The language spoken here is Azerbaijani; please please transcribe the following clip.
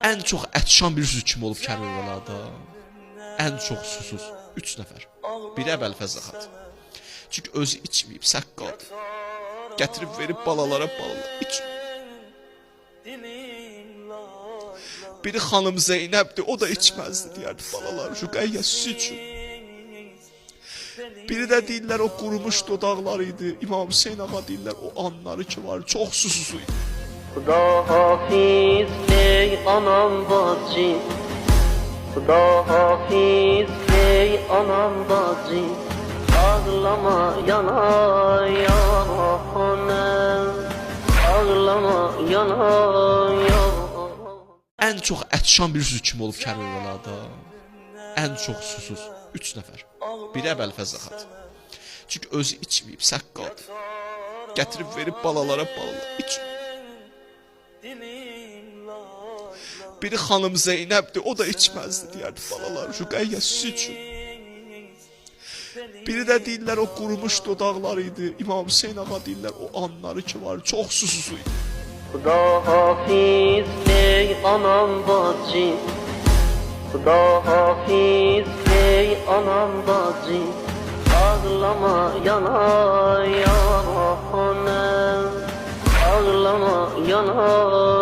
Ən çox ətşan bir üzü kim olub Kərbəlalada? Ən çox susuz 3 nəfər. Biri Əbəlfəzli xat. Çünki özü içməyib, səqqaldır. Gətirib verib balalara iç. Biri xanım Zeynəbdir, o da içməzdi deyərdi balalar şu qəyyəsiz üçün. Biri də deyirlər o qurumuş dodaqlarıydı. İmam Hüseyin ağa deyirlər o anları ki var, çox susuz idi. Xuda hafiz ey anam bacı, Xuda hafiz ey anam bacı, ağlama yana yana, ağlama yana yana. Ən çox ətşan bir üzü kim olub Kərbəlalada? Ən çox susuz 3 nəfər. Biri Əbəlfəzli xat. Çünki özü içməyib, səqqaldır. Gətirib verib balalara iç. Biri xanım Zeynəbdir, o da içməzdi deyərdi balalar şu qəyyəsiz üçün. Biri də deyirlər o qurumuş dodaqlarıydı. İmam Hüseyin ağa deyirlər o anları ki var, çox susuz idi. Xuda hafiz ey anam bacı, Xuda hafiz ey anam bacı, ağlama yana yana, ağlama yana